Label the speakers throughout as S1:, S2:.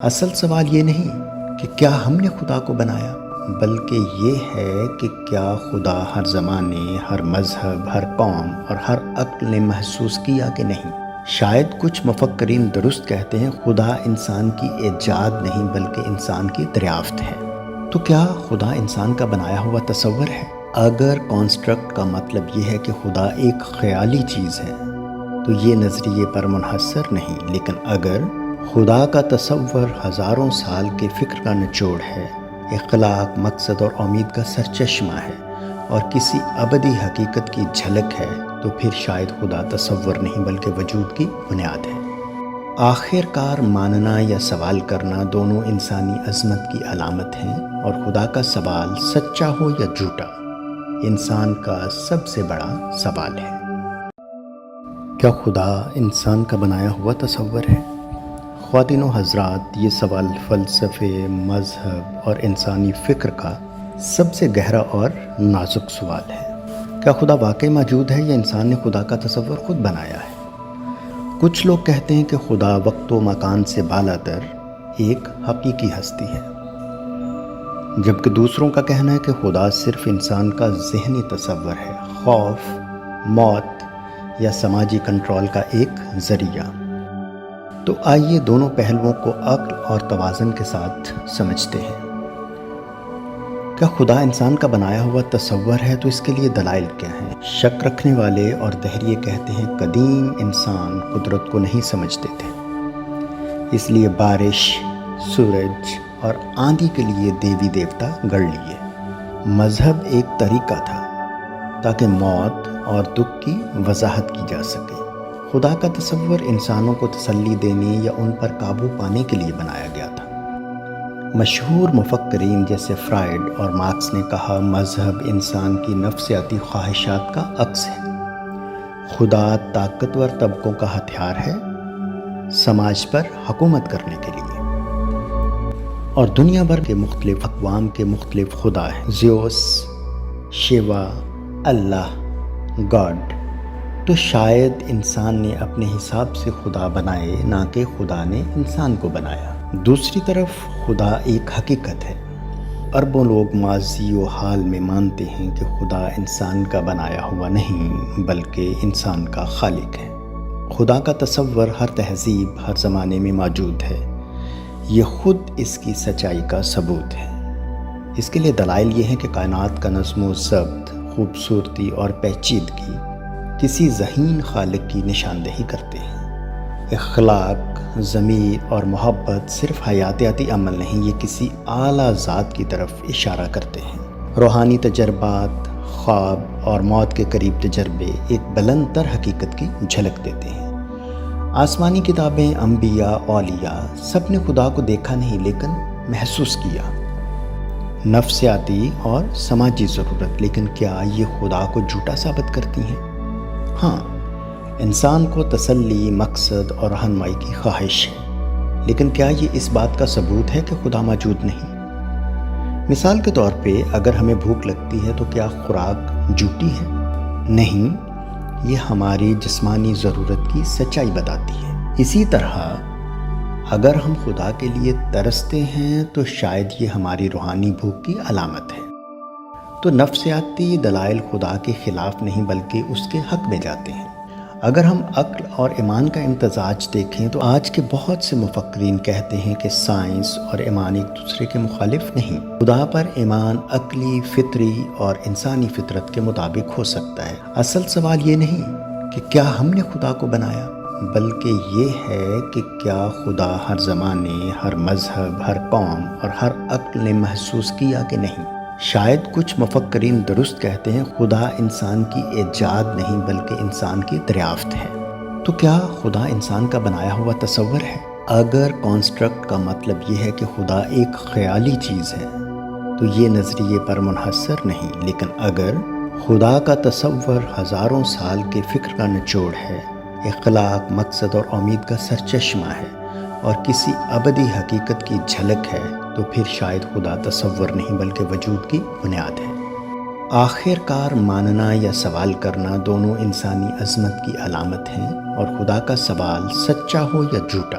S1: اصل سوال یہ نہیں کہ کیا ہم نے خدا کو بنایا، بلکہ یہ ہے کہ کیا خدا ہر زمانے، ہر مذہب، ہر قوم اور ہر عقل نے محسوس کیا کہ نہیں۔ شاید کچھ مفکرین درست کہتے ہیں خدا انسان کی ایجاد نہیں بلکہ انسان کی دریافت ہے۔ تو کیا خدا انسان کا بنایا ہوا تصور ہے؟ اگر کانسٹرکٹ کا مطلب یہ ہے کہ خدا ایک خیالی چیز ہے تو یہ نظریے پر منحصر نہیں، لیکن اگر خدا کا تصور ہزاروں سال کے فکر کا نچوڑ ہے، اخلاق، مقصد اور امید کا سرچشمہ ہے اور کسی ابدی حقیقت کی جھلک ہے، تو پھر شاید خدا تصور نہیں بلکہ وجود کی بنیاد ہے۔ آخر کار ماننا یا سوال کرنا دونوں انسانی عظمت کی علامت ہیں، اور خدا کا سوال سچا ہو یا جھوٹا، انسان کا سب سے بڑا سوال ہے۔ کیا خدا انسان کا بنایا ہوا تصور ہے؟ خواتین و حضرات، یہ سوال فلسفے، مذہب اور انسانی فکر کا سب سے گہرا اور نازک سوال ہے۔ کیا خدا واقعی موجود ہے یا انسان نے خدا کا تصور خود بنایا ہے؟ کچھ لوگ کہتے ہیں کہ خدا وقت و مکان سے بالاتر ایک حقیقی ہستی ہے، جبکہ دوسروں کا کہنا ہے کہ خدا صرف انسان کا ذہنی تصور ہے، خوف، موت یا سماجی کنٹرول کا ایک ذریعہ۔ تو آئیے دونوں پہلوؤں کو عقل اور توازن کے ساتھ سمجھتے ہیں۔ کیا خدا انسان کا بنایا ہوا تصور ہے تو اس کے لیے دلائل کیا ہیں؟ شک رکھنے والے اور دہریے کہتے ہیں قدیم انسان قدرت کو نہیں سمجھتے تھے، اس لیے بارش، سورج اور آندھی کے لیے دیوی دیوتا گڑھ لیے۔ مذہب ایک طریقہ تھا تاکہ موت اور دکھ کی وضاحت کی جا سکے۔ خدا کا تصور انسانوں کو تسلی دینے یا ان پر قابو پانے کے لیے بنایا گیا تھا۔ مشہور مفکرین جیسے فرائیڈ اور مارکس نے کہا مذہب انسان کی نفسیاتی خواہشات کا عکس ہے۔ خدا طاقتور طبقوں کا ہتھیار ہے سماج پر حکومت کرنے کے لیے، اور دنیا بھر کے مختلف اقوام کے مختلف خدا ہیں، زیوس، شیوا، اللہ، گاڈ۔ تو شاید انسان نے اپنے حساب سے خدا بنائے، نہ کہ خدا نے انسان کو بنایا۔ دوسری طرف خدا ایک حقیقت ہے۔ اربوں لوگ ماضی و حال میں مانتے ہیں کہ خدا انسان کا بنایا ہوا نہیں بلکہ انسان کا خالق ہے۔ خدا کا تصور ہر تہذیب، ہر زمانے میں موجود ہے، یہ خود اس کی سچائی کا ثبوت ہے۔ اس کے لیے دلائل یہ ہیں کہ کائنات کا نظم و ضبط، خوبصورتی اور پیچیدگی کسی ذہین خالق کی نشاندہی کرتے ہیں۔ اخلاق، ضمیر اور محبت صرف حیاتیاتی عمل نہیں، یہ کسی اعلیٰ ذات کی طرف اشارہ کرتے ہیں۔ روحانی تجربات، خواب اور موت کے قریب تجربے ایک بلند تر حقیقت کی جھلک دیتے ہیں۔ آسمانی کتابیں، انبیاء، اولیاء سب نے خدا کو دیکھا نہیں لیکن محسوس کیا۔ نفسیاتی اور سماجی ضرورت، لیکن کیا یہ خدا کو جھوٹا ثابت کرتی ہیں؟ ہاں، انسان کو تسلی، مقصد اور رہنمائی کی خواہش ہے، لیکن کیا یہ اس بات کا ثبوت ہے کہ خدا موجود نہیں؟ مثال کے طور پہ اگر ہمیں بھوک لگتی ہے تو کیا خوراک جھوٹی ہے؟ نہیں، یہ ہماری جسمانی ضرورت کی سچائی بتاتی ہے۔ اسی طرح اگر ہم خدا کے لیے ترستے ہیں تو شاید یہ ہماری روحانی بھوک کی علامت ہے۔ تو نفسیاتی دلائل خدا کے خلاف نہیں بلکہ اس کے حق میں جاتے ہیں۔ اگر ہم عقل اور ایمان کا امتزاج دیکھیں تو آج کے بہت سے مفکرین کہتے ہیں کہ سائنس اور ایمان ایک دوسرے کے مخالف نہیں۔ خدا پر ایمان عقلی، فطری اور انسانی فطرت کے مطابق ہو سکتا ہے۔ اصل سوال یہ نہیں کہ کیا ہم نے خدا کو بنایا، بلکہ یہ ہے کہ کیا خدا ہر زمانے، ہر مذہب، ہر قوم اور ہر عقل نے محسوس کیا کہ نہیں۔ شاید کچھ مفکرین درست کہتے ہیں خدا انسان کی ایجاد نہیں بلکہ انسان کی دریافت ہے۔ تو کیا خدا انسان کا بنایا ہوا تصور ہے؟ اگر کانسٹرکٹ کا مطلب یہ ہے کہ خدا ایک خیالی چیز ہے تو یہ نظریے پر منحصر نہیں، لیکن اگر خدا کا تصور ہزاروں سال کے فکر کا نچوڑ ہے، اخلاق، مقصد اور امید کا سرچشمہ ہے اور کسی ابدی حقیقت کی جھلک ہے، تو پھر شاید خدا تصور نہیں بلکہ وجود کی بنیاد ہے۔ آخر کار ماننا یا سوال کرنا دونوں انسانی عظمت کی علامت ہیں، اور خدا کا سوال سچا ہو یا جھوٹا،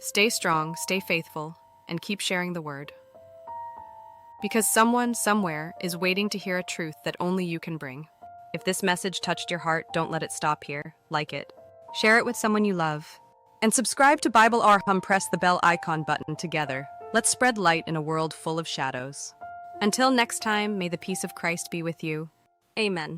S2: Stay strong, stay faithful, and keep sharing the word. Because someone, somewhere, is waiting to hear a truth that only you can bring. If this message touched your heart, don't let it stop here. Like it. Share it with someone you love. And subscribe to Bible Arham. Press the bell icon button together. Let's spread light in a world full of shadows. Until next time, may the peace of Christ be with you. Amen.